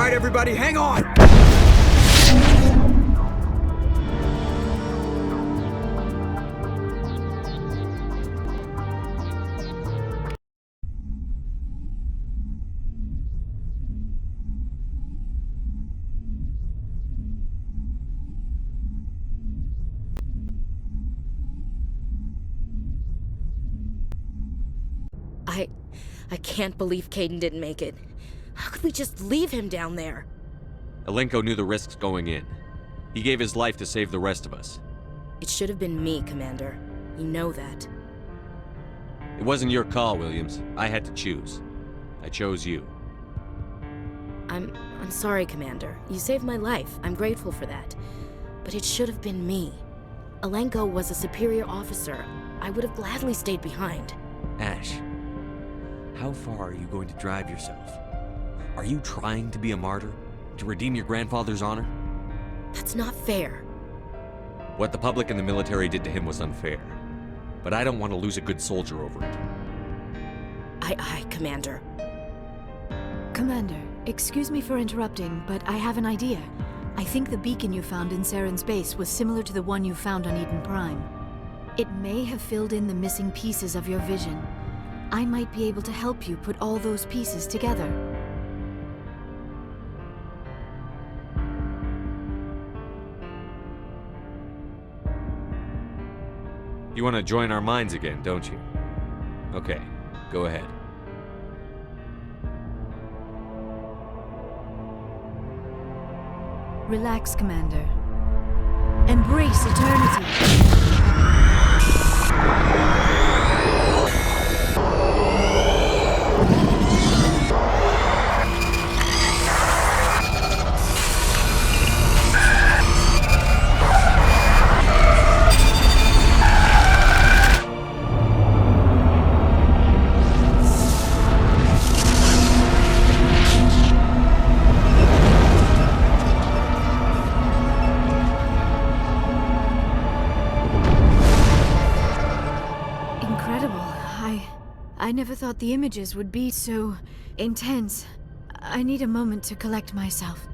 right, everybody, hang on! I can't believe Caden didn't make it. How could we just leave him down there? Alenko knew the risks going in. He gave his life to save the rest of us. It should have been me, Commander. You know that. It wasn't your call, Williams. I had to choose. I chose you. I'm sorry, Commander. You saved my life. I'm grateful for that. But it should have been me. Alenko was a superior officer. I would have gladly stayed behind. Ash, how far are you going to drive yourself? Are you trying to be a martyr? To redeem your grandfather's honor? That's not fair. What the public and the military did to him was unfair. But I don't want to lose a good soldier over it. Aye, Commander. Commander, excuse me for interrupting, but I have an idea. I think the beacon you found in Saren's base was similar to the one you found on Eden Prime. It may have filled in the missing pieces of your vision. I might be able to help you put all those pieces together. You want to join our minds again, don't you? Okay, go ahead. Relax, Commander. Embrace eternity. I never thought the images would be so intense. I need a moment to collect myself.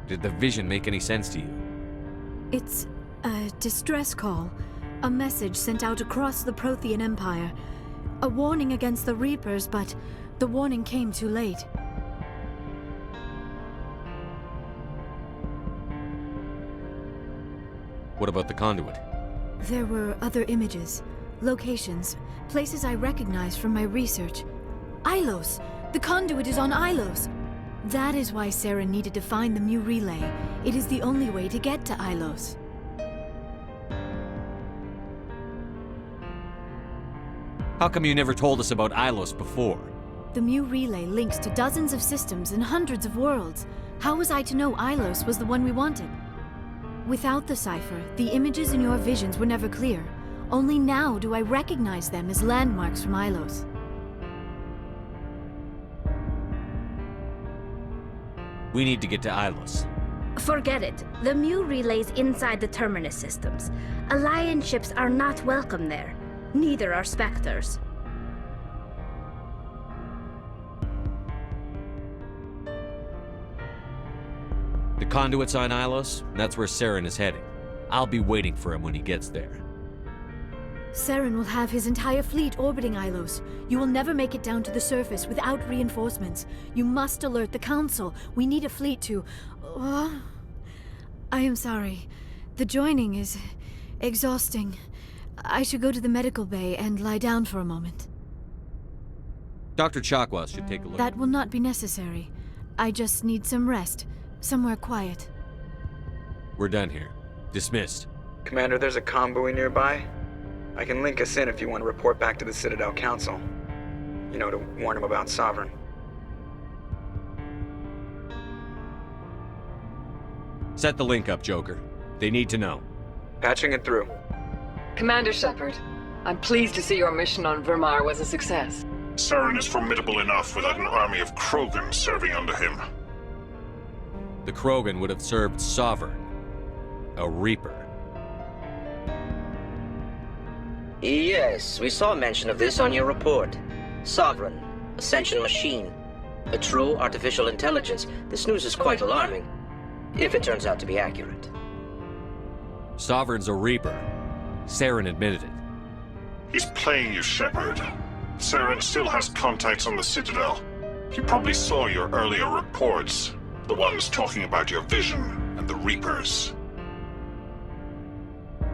Did the vision make any sense to you? It's a distress call. A message sent out across the Prothean Empire. A warning against the Reapers, but the warning came too late. What about the conduit? There were other images, locations, places I recognized from my research. Ilos! The conduit is on Ilos! That is why Saren needed to find the Mu relay. It is the only way to get to Ilos. How come you never told us about Ilos before? The Mu relay links to dozens of systems and hundreds of worlds. How was I to know Ilos was the one we wanted? Without the cipher, the images in your visions were never clear. Only now do I recognize them as landmarks from Ilos. We need to get to Ilos. Forget it. The Mu relay's inside the Terminus systems. Alliance ships are not welcome there. Neither are Spectres. The conduit's on Ilos, that's where Saren is heading. I'll be waiting for him when he gets there. Saren will have his entire fleet orbiting Ilos. You will never make it down to the surface without reinforcements. You must alert the Council. We need a fleet to... I am sorry. The joining is exhausting. I should go to the medical bay and lie down for a moment. Dr. Chakwas should take a look. That will not be necessary. I just need some rest. Somewhere quiet. We're done here. Dismissed. Commander, there's a convoy nearby. I can link us in if you want to report back to the Citadel Council. You know, to warn them about Sovereign. Set the link up, Joker. They need to know. Patching it through. Commander Shepard, I'm pleased to see your mission on Vermar was a success. Saren is formidable enough without an army of Krogan serving under him. The Krogan would have served Sovereign, a Reaper. Yes, we saw mention of this on your report. Sovereign, Ascension machine, a true artificial intelligence. This news is quite alarming, if it turns out to be accurate. Sovereign's a Reaper. Saren admitted it. He's playing you, Shepard. Saren still has contacts on the Citadel. He probably saw your earlier reports. The ones talking about your vision and the Reapers.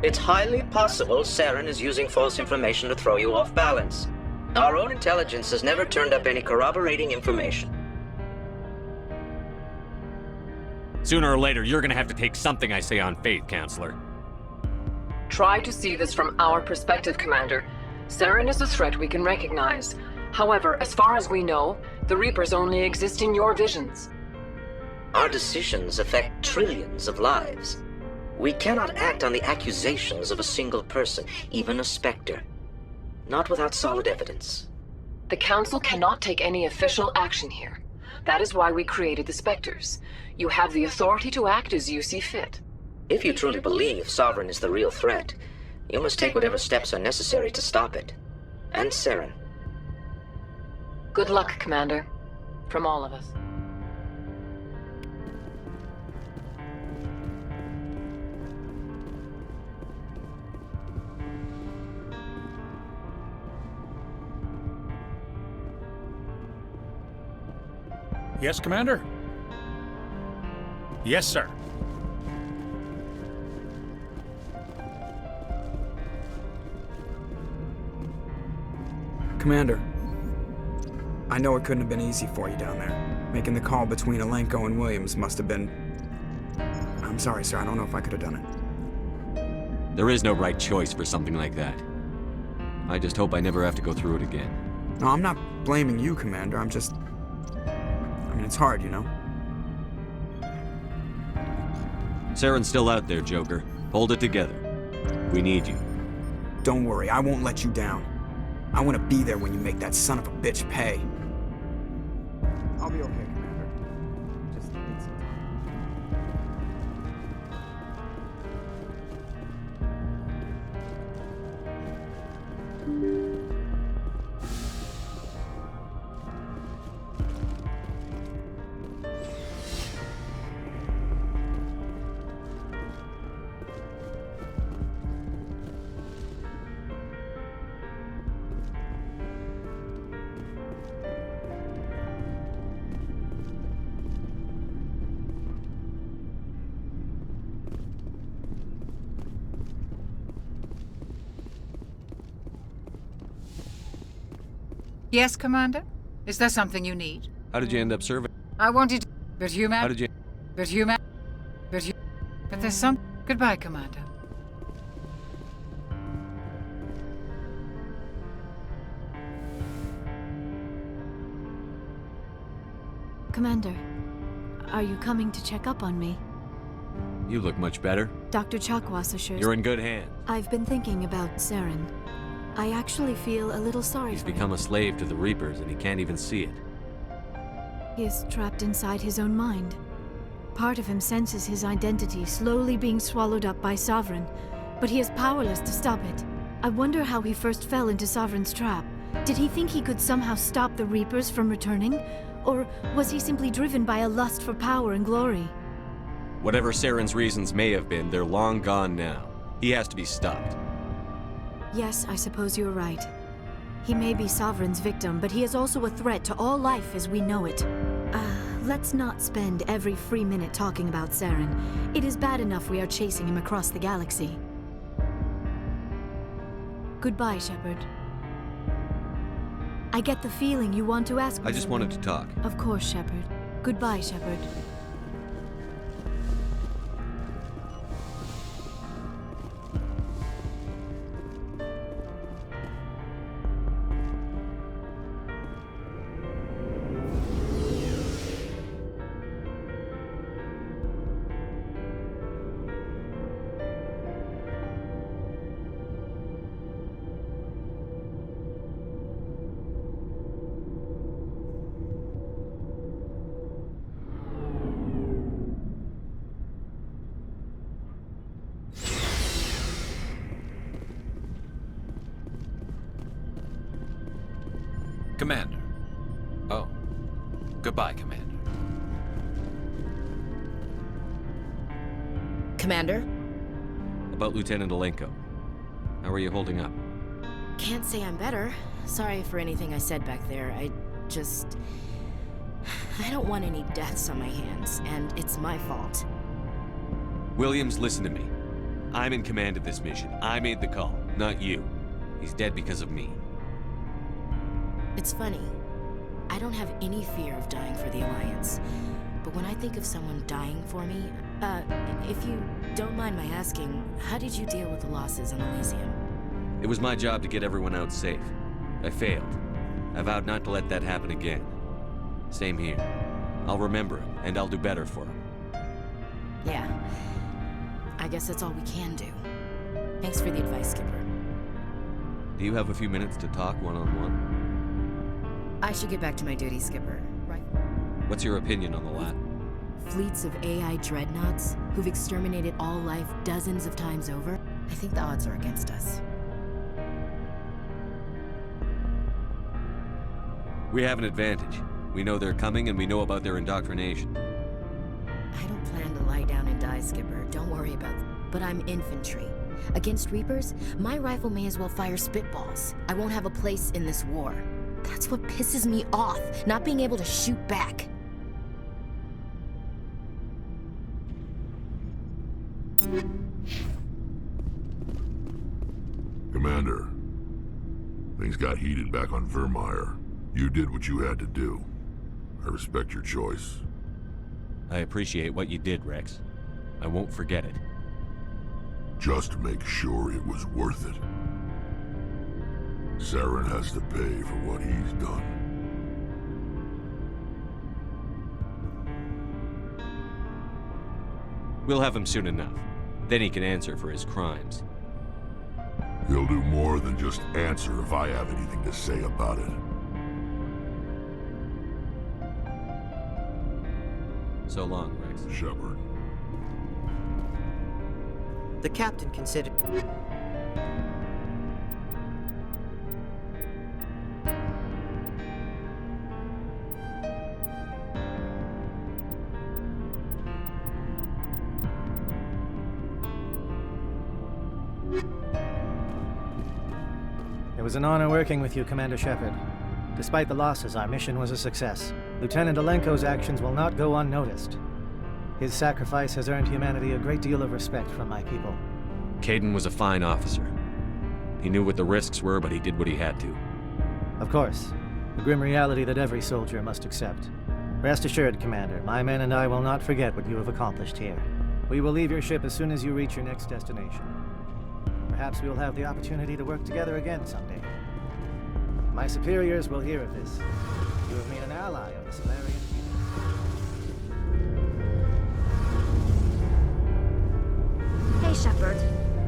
It's highly possible Saren is using false information to throw you off balance. Our own intelligence has never turned up any corroborating information. Sooner or later, you're gonna have to take something I say on faith, Counselor. Try to see this from our perspective, Commander. Saren is a threat we can recognize. However, as far as we know, the Reapers only exist in your visions. Our decisions affect trillions of lives. We cannot act on the accusations of a single person, even a Spectre. Not without solid evidence. The Council cannot take any official action here. That is why we created the Spectres. You have the authority to act as you see fit. If you truly believe Sovereign is the real threat, you must take whatever steps are necessary to stop it. And Saren. Good luck, Commander. From all of us. Yes, Commander? Yes, sir. Commander, I know it couldn't have been easy for you down there. Making the call between Alenko and Williams must have been... I'm sorry, sir. I don't know if I could have done it. There is no right choice for something like that. I just hope I never have to go through it again. No, I'm not blaming you, Commander. I'm just... I mean, it's hard, you know? Saren's still out there, Joker. Hold it together. We need you. Don't worry, I won't let you down. I want to be there when you make that son of a bitch pay. I'll be okay, Commander. Just need some time. Yes, Commander? Is there something you need? How did you end up serving? I wanted... But human... How did you... But human... But there's some... Goodbye, Commander. Commander, are you coming to check up on me? You look much better. Dr. Chakwas assures... You're in good hands. I've been thinking about Saren. I actually feel a little sorry He's for become him. a slave to the Reapers, and he can't even see it. He is trapped inside his own mind. Part of him senses his identity slowly being swallowed up by Sovereign, but he is powerless to stop it. I wonder how he first fell into Sovereign's trap. Did he think he could somehow stop the Reapers from returning? Or was he simply driven by a lust for power and glory? Whatever Saren's reasons may have been, they're long gone now. He has to be stopped. Yes, I suppose you're right. He may be Sovereign's victim, but he is also a threat to all life as we know it. Let's not spend every free minute talking about Saren. It is bad enough we are chasing him across the galaxy. Goodbye, Shepard. I get the feeling you want to ask me I just something. wanted to talk. Of course, Shepard. Goodbye, Shepard. Commander. Oh. Goodbye, Commander. Commander? About Lieutenant Alenko. How are you holding up? Can't say I'm better. Sorry for anything I said back there. I don't want any deaths on my hands, and it's my fault. Williams, listen to me. I'm in command of this mission. I made the call, not you. He's dead because of me. It's funny. I don't have any fear of dying for the Alliance. But when I think of someone dying for me, if you don't mind my asking, how did you deal with the losses on Elysium? It was my job to get everyone out safe. I failed. I vowed not to let that happen again. Same here. I'll remember him, and I'll do better for him. Yeah. I guess that's all we can do. Thanks for the advice, Skipper. Do you have a few minutes to talk one-on-one? I should get back to my duty, Skipper. Right? What's your opinion on the lab? Fleets of AI dreadnoughts who've exterminated all life dozens of times over? I think the odds are against us. We have an advantage. We know they're coming, and we know about their indoctrination. I don't plan to lie down and die, Skipper. Don't worry about that. But I'm infantry. Against Reapers, my rifle may as well fire spitballs. I won't have a place in this war. That's what pisses me off, not being able to shoot back. Commander, things got heated back on Vermeer. You did what you had to do. I respect your choice. I appreciate what you did, Rex. I won't forget it. Just make sure it was worth it. Saren has to pay for what he's done. We'll have him soon enough. Then he can answer for his crimes. He'll do more than just answer if I have anything to say about it. So long, Rex. Shepard. The captain considered... It was an honor working with you, Commander Shepard. Despite the losses, our mission was a success. Lieutenant Alenko's actions will not go unnoticed. His sacrifice has earned humanity a great deal of respect from my people. Caden was a fine officer. He knew what the risks were, but he did what he had to. Of course. The grim reality that every soldier must accept. Rest assured, Commander, my men and I will not forget what you have accomplished here. We will leave your ship as soon as you reach your next destination. Perhaps we will have the opportunity to work together again someday. My superiors will hear of this. You have made an ally of the Solarian people. Hey, Shepard.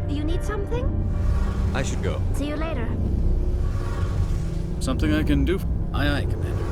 You need something? I should go. See you later. Something I can do? Aye, aye, Commander.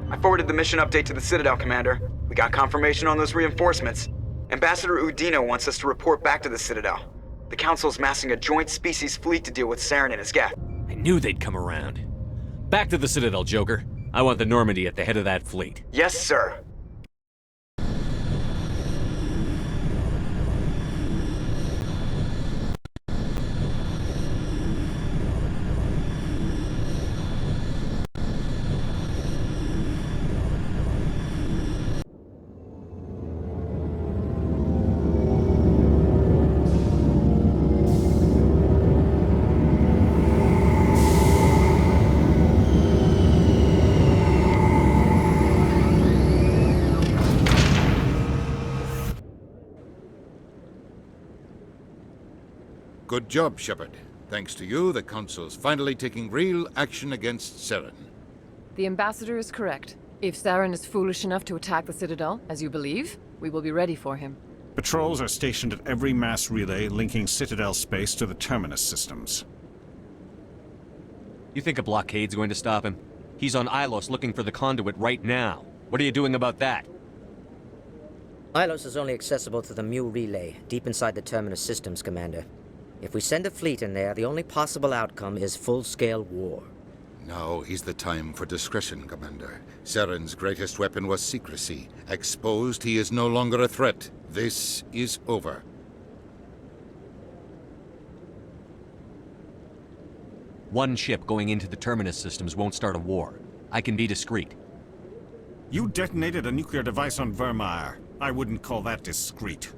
I forwarded the mission update to the Citadel, Commander. We got confirmation on those reinforcements. Ambassador Udino wants us to report back to the Citadel. The Council's massing a joint species fleet to deal with Saren and his gap. I knew they'd come around. Back to the Citadel, Joker. I want the Normandy at the head of that fleet. Yes, sir. Good job, Shepard. Thanks to you, the Council's finally taking real action against Saren. The Ambassador is correct. If Saren is foolish enough to attack the Citadel, as you believe, we will be ready for him. Patrols are stationed at every mass relay linking Citadel space to the Terminus systems. You think a blockade's going to stop him? He's on Ilos looking for the conduit right now. What are you doing about that? Ilos is only accessible to the Mu relay, deep inside the Terminus systems, Commander. If we send a fleet in there, the only possible outcome is full-scale war. Now is the time for discretion, Commander. Saren's greatest weapon was secrecy. Exposed, he is no longer a threat. This is over. One ship going into the Terminus systems won't start a war. I can be discreet. You detonated a nuclear device on Vermeer. I wouldn't call that discreet.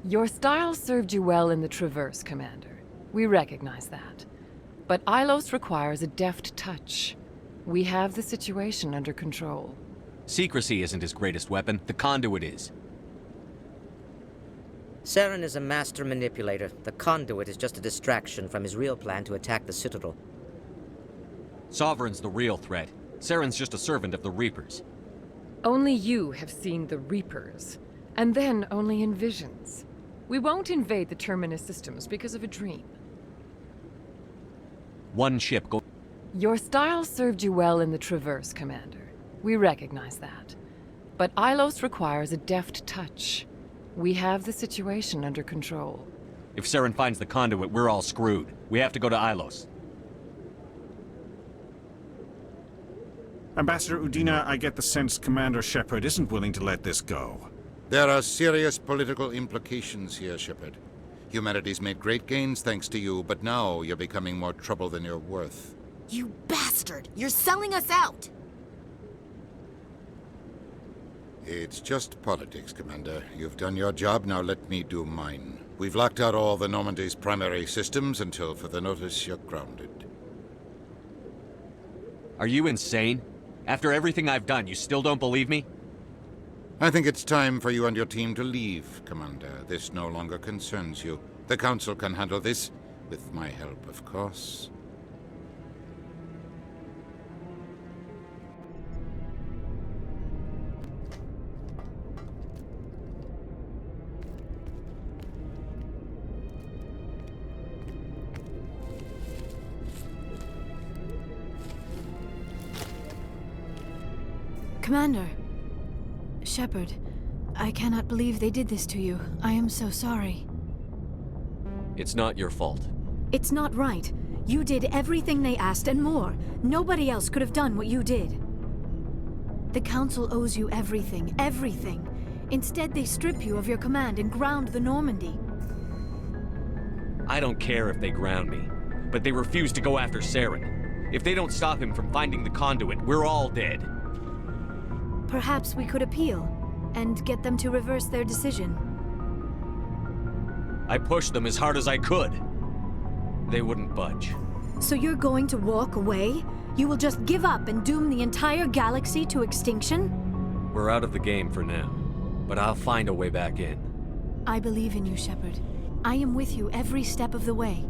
Your style served you well in the Traverse, Commander. We recognize that. But Ilos requires a deft touch. We have the situation under control. Secrecy isn't his greatest weapon. The conduit is. Saren is a master manipulator. The conduit is just a distraction from his real plan to attack the Citadel. Sovereign's the real threat. Saren's just a servant of the Reapers. Only you have seen the Reapers, and then only in visions. We won't invade the Terminus systems because of a dream. One ship go... Your style served you well in the Traverse, Commander. We recognize that. But Ilos requires a deft touch. We have the situation under control. If Saren finds the conduit, we're all screwed. We have to go to Ilos. Ambassador Udina, I get the sense Commander Shepard isn't willing to let this go. There are serious political implications here, Shepard. Humanity's made great gains thanks to you, but now you're becoming more trouble than you're worth. You bastard! You're selling us out! It's just politics, Commander. You've done your job, now let me do mine. We've locked out all the Normandy's primary systems until further notice you're grounded. Are you insane? After everything I've done, you still don't believe me? I think it's time for you and your team to leave, Commander. This no longer concerns you. The Council can handle this, with my help, of course. Commander. Shepard, I cannot believe they did this to you. I am so sorry. It's not your fault. It's not right. You did everything they asked and more. Nobody else could have done what you did. The Council owes you everything, everything. Instead, they strip you of your command and ground the Normandy. I don't care if they ground me, but they refuse to go after Saren. If they don't stop him from finding the conduit, we're all dead. Perhaps we could appeal, and get them to reverse their decision. I pushed them as hard as I could. They wouldn't budge. So you're going to walk away? You will just give up and doom the entire galaxy to extinction? We're out of the game for now, but I'll find a way back in. I believe in you, Shepard. I am with you every step of the way.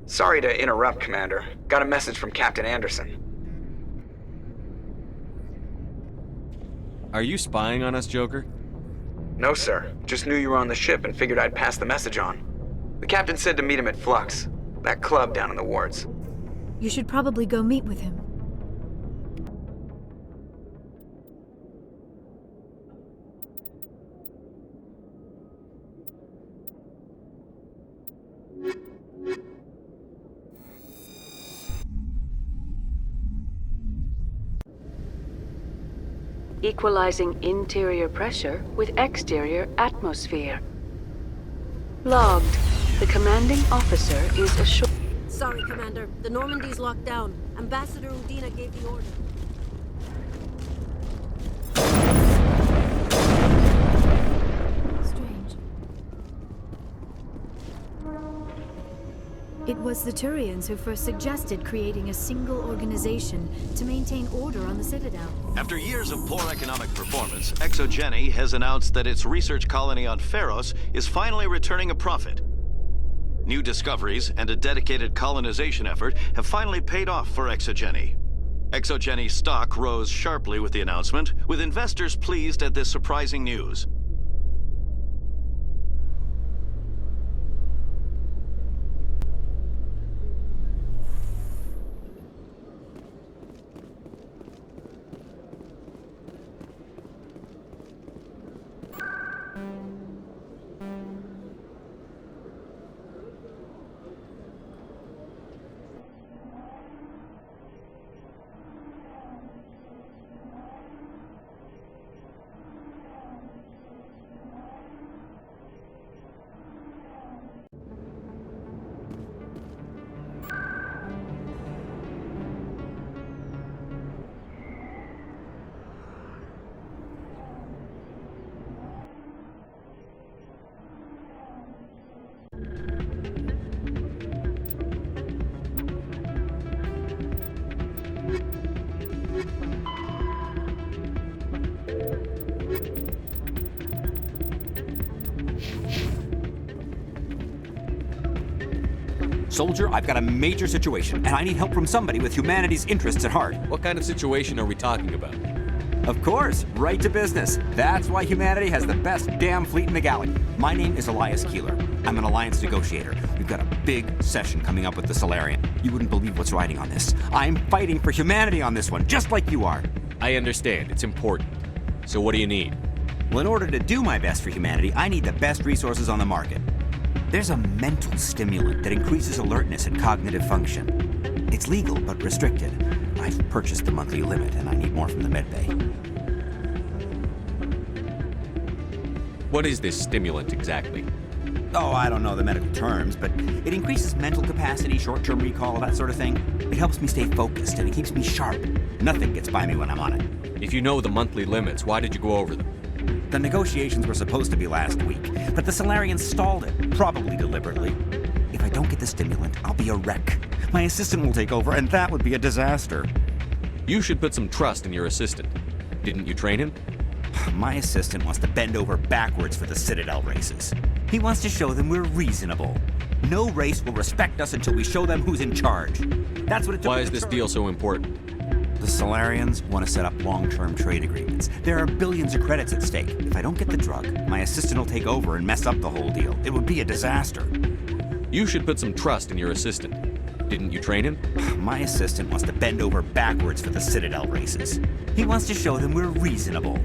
Sorry to interrupt, Commander. Got a message from Captain Anderson. Are you spying on us, Joker? No, sir. Just knew you were on the ship and figured I'd pass the message on. The captain said to meet him at Flux, that club down in the wards. You should probably go meet with him. Equalizing interior pressure with exterior atmosphere. Logged. The commanding officer is assured. Sorry, Commander. The Normandy's locked down. Ambassador Udina gave the order. Strange. It was the Turians who first suggested creating a single organization to maintain order on the Citadel. After years of poor economic performance, Exogeny has announced that its research colony on Pharos is finally returning a profit. New discoveries and a dedicated colonization effort have finally paid off for Exogeny. Exogeny's stock rose sharply with the announcement, with investors pleased at this surprising news. Soldier, I've got a major situation, and I need help from somebody with humanity's interests at heart. What kind of situation are we talking about? Of course, right to business. That's why humanity has the best damn fleet in the galaxy. My name is Elias Keeler. I'm an alliance negotiator. We've got a big session coming up with the Solarian. You wouldn't believe what's riding on this. I'm fighting for humanity on this one, just like you are. I understand. It's important. So what do you need? Well, in order to do my best for humanity, I need the best resources on the market. There's a mental stimulant that increases alertness and cognitive function. It's legal, but restricted. I've purchased the monthly limit, and I need more from the medbay. What is this stimulant exactly? Oh, I don't know the medical terms, but it increases mental capacity, short-term recall, that sort of thing. It helps me stay focused, and it keeps me sharp. Nothing gets by me when I'm on it. If you know the monthly limits, why did you go over them? The negotiations were supposed to be last week, but the Solarians stalled it, probably deliberately. If I don't get the stimulant, I'll be a wreck. My assistant will take over, and that would be a disaster. You should put some trust in your assistant. Didn't you train him? My assistant wants to bend over backwards for the Citadel races. He wants to show them we're reasonable. No race will respect us until we show them who's in charge. That's what it took. Why is this deal so important? The Solarians want to set up long-term trade agreements. There are billions of credits at stake. If I don't get the drug, my assistant will take over and mess up the whole deal. It would be a disaster. You should put some trust in your assistant. Didn't you train him? My assistant wants to bend over backwards for the Citadel races. He wants to show them we're reasonable.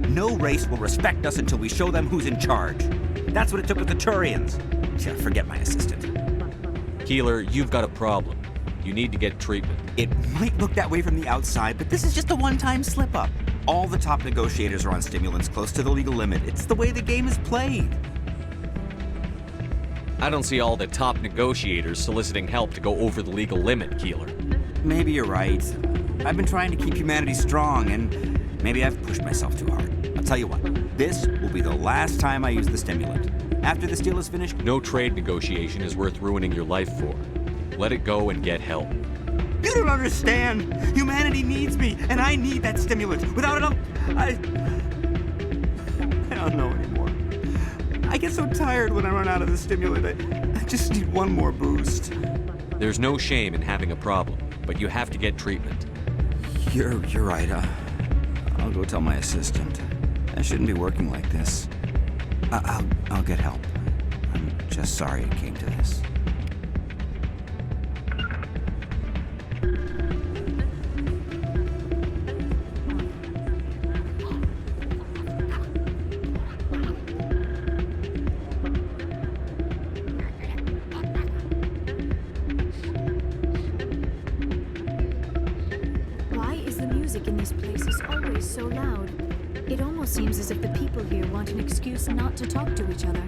No race will respect us until we show them who's in charge. That's what it took with the Turians. Yeah, forget my assistant. Keeler, you've got a problem. You need to get treatment. It might look that way from the outside, but this is just a one-time slip-up. All the top negotiators are on stimulants close to the legal limit. It's the way the game is played. I don't see all the top negotiators soliciting help to go over the legal limit, Keeler. Maybe you're right. I've been trying to keep humanity strong, and maybe I've pushed myself too hard. I'll tell you what, this will be the last time I use the stimulant. After this deal is finished... No trade negotiation is worth ruining your life for. Let it go and get help. You don't understand! Humanity needs me, and I need that stimulant. Without it, I don't know anymore. I get so tired when I run out of the stimulant. I just need one more boost. There's no shame in having a problem, but you have to get treatment. You're right. I'll go tell my assistant. I shouldn't be working like this. I'll get help. I'm just sorry it came to this. In these places always so loud. It almost seems as if the people here want an excuse not to talk to each other.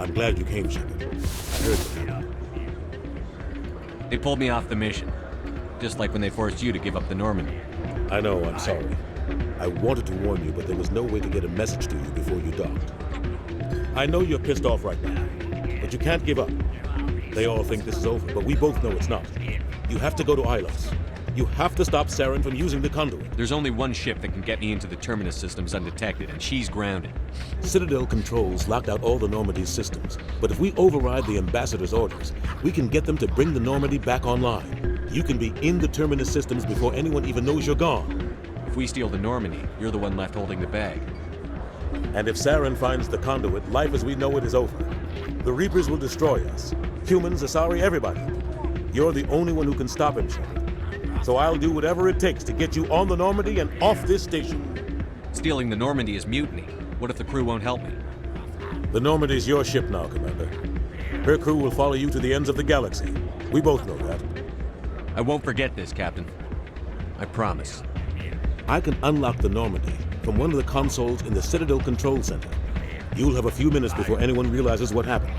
I'm glad you came, Shepard. I heard what happened. They pulled me off the mission. Just like when they forced you to give up the Normandy. I know, I'm sorry. I wanted to warn you, but there was no way to get a message to you before you docked. I know you're pissed off right now, but you can't give up. They all think this is over, but we both know it's not. You have to go to Ilos. You have to stop Saren from using the conduit. There's only one ship that can get me into the Terminus systems undetected, and she's grounded. Citadel controls locked out all the Normandy's systems, but if we override the Ambassador's orders, we can get them to bring the Normandy back online. You can be in the Terminus systems before anyone even knows you're gone. If we steal the Normandy, you're the one left holding the bag. And if Saren finds the conduit, life as we know it is over. The Reapers will destroy us. Humans, Asari, everybody. You're the only one who can stop him, Shepard. So I'll do whatever it takes to get you on the Normandy and off this station. Stealing the Normandy is mutiny. What if the crew won't help me? The Normandy's your ship now, Commander. Her crew will follow you to the ends of the galaxy. We both know that. I won't forget this, Captain. I promise. I can unlock the Normandy from one of the consoles in the Citadel Control Center. You'll have a few minutes before anyone realizes what happened.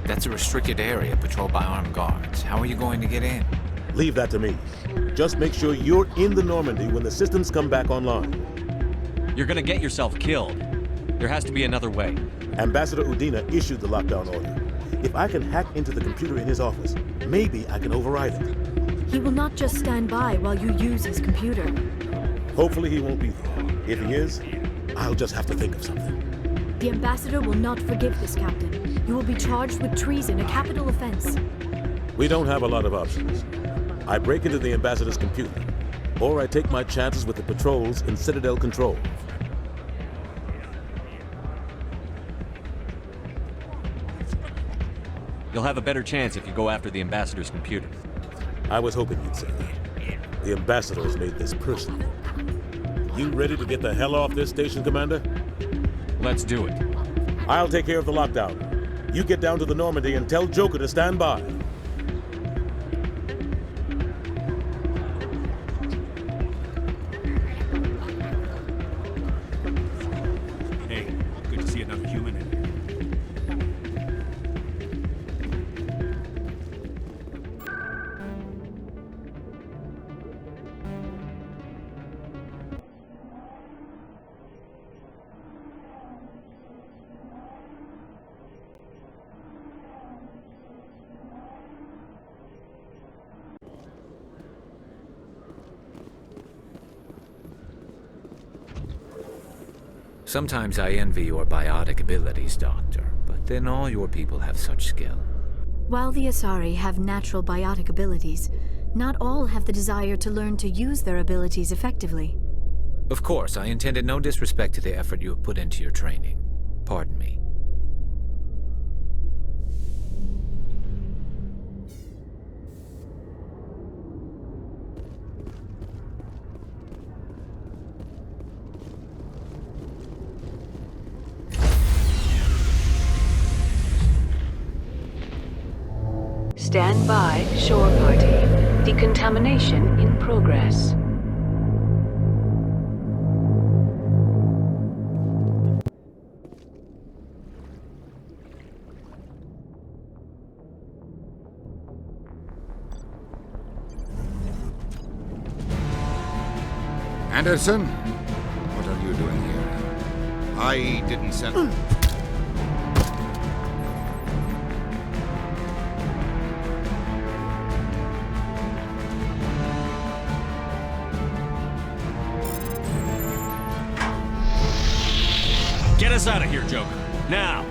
That's a restricted area patrolled by armed guards. How are you going to get in? Leave that to me. Just make sure you're in the Normandy when the systems come back online. You're gonna get yourself killed. There has to be another way. Ambassador Udina issued the lockdown order. If I can hack into the computer in his office, maybe I can override it. He will not just stand by while you use his computer. Hopefully he won't be there. If he is, I'll just have to think of something. The Ambassador will not forgive this, Captain. You will be charged with treason, a capital offense. We don't have a lot of options. I break into the Ambassador's computer, or I take my chances with the patrols in Citadel Control. You'll have a better chance if you go after the Ambassador's computer. I was hoping you'd say that. The Ambassador's made this personal. You ready to get the hell off this station, Commander? Let's do it. I'll take care of the lockdown. You get down to the Normandy and tell Joker to stand by. Hey, good to see another human in here. Sometimes I envy your biotic abilities, Doctor, but then all your people have such skill. While the Asari have natural biotic abilities, not all have the desire to learn to use their abilities effectively. Of course, I intended no disrespect to the effort you have put into your training. Pardon me. Stand by, shore party. Decontamination in progress. Anderson? What are you doing here? I didn't send... Get us out of here, Joker. Now!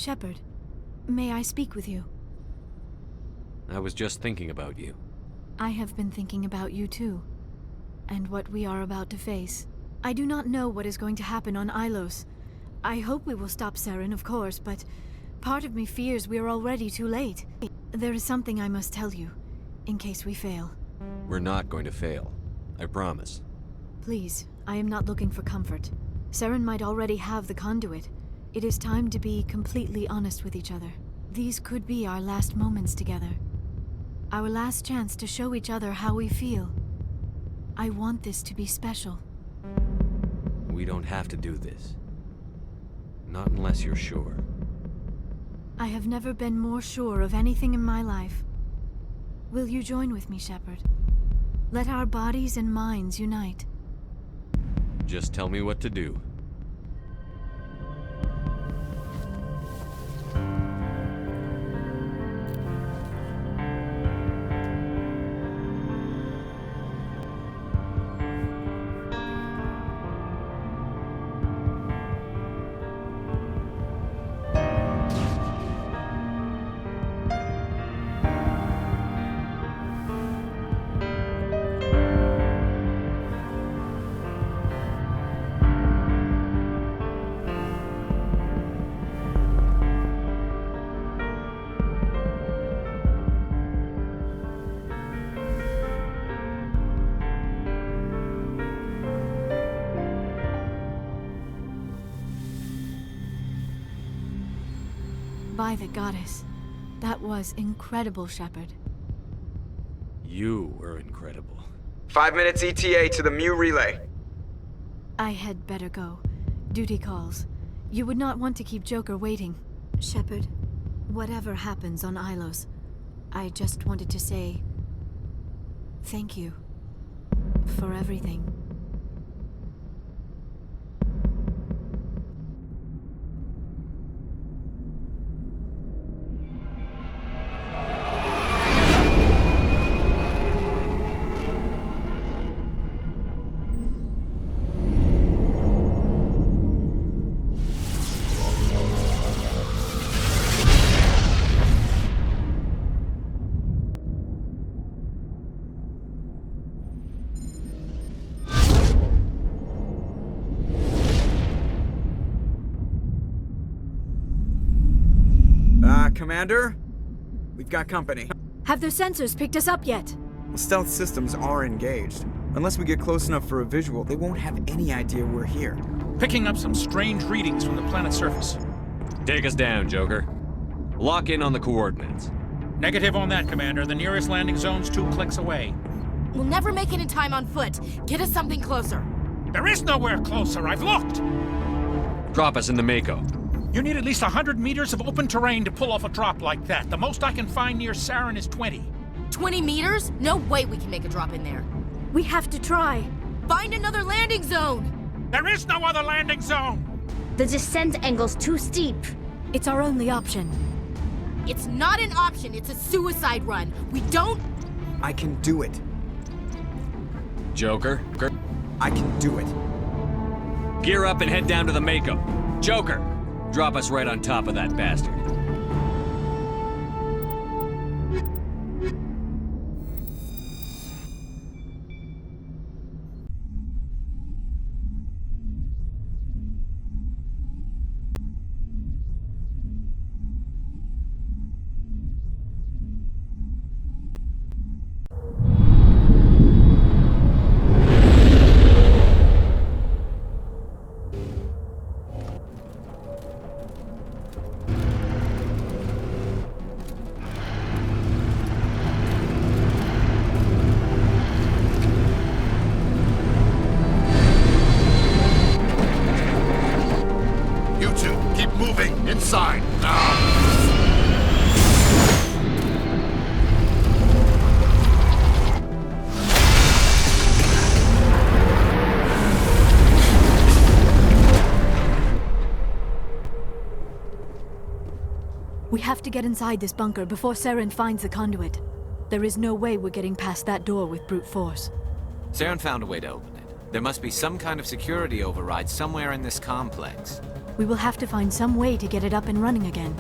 Shepard, may I speak with you? I was just thinking about you. I have been thinking about you too, and what we are about to face. I do not know what is going to happen on Ilos. I hope we will stop Saren, of course, but part of me fears we are already too late. There is something I must tell you, in case we fail. We're not going to fail. I promise. Please, I am not looking for comfort. Saren might already have the conduit. It is time to be completely honest with each other. These could be our last moments together. Our last chance to show each other how we feel. I want this to be special. We don't have to do this. Not unless you're sure. I have never been more sure of anything in my life. Will you join with me, Shepard? Let our bodies and minds unite. Just tell me what to do. By the goddess. That was incredible, Shepard. You were incredible. 5 minutes ETA to the Mu relay. I had better go. Duty calls. You would not want to keep Joker waiting. Shepard, whatever happens on Ilos, I just wanted to say thank you for everything. Commander? We've got company. Have their sensors picked us up yet? Well, stealth systems are engaged. Unless we get close enough for a visual, they won't have any idea we're here. Picking up some strange readings from the planet's surface. Take us down, Joker. Lock in on the coordinates. Negative on that, Commander. The nearest landing zone's 2 clicks away. We'll never make it in time on foot. Get us something closer. There is nowhere closer. I've looked. Drop us in the Mako. You need at least 100 meters of open terrain to pull off a drop like that. The most I can find near Saren is 20. 20 meters? No way we can make a drop in there. We have to try. Find another landing zone! There is no other landing zone! The descent angle's too steep. It's our only option. It's not an option, it's a suicide run. We don't... I can do it. Joker? I can do it. Gear up and head down to the Mako. Joker, drop us right on top of that bastard. Inside, now! We have to get inside this bunker before Saren finds the conduit. There is no way we're getting past that door with brute force. Saren found a way to open it. There must be some kind of security override somewhere in this complex. We will have to find some way to get it up and running again.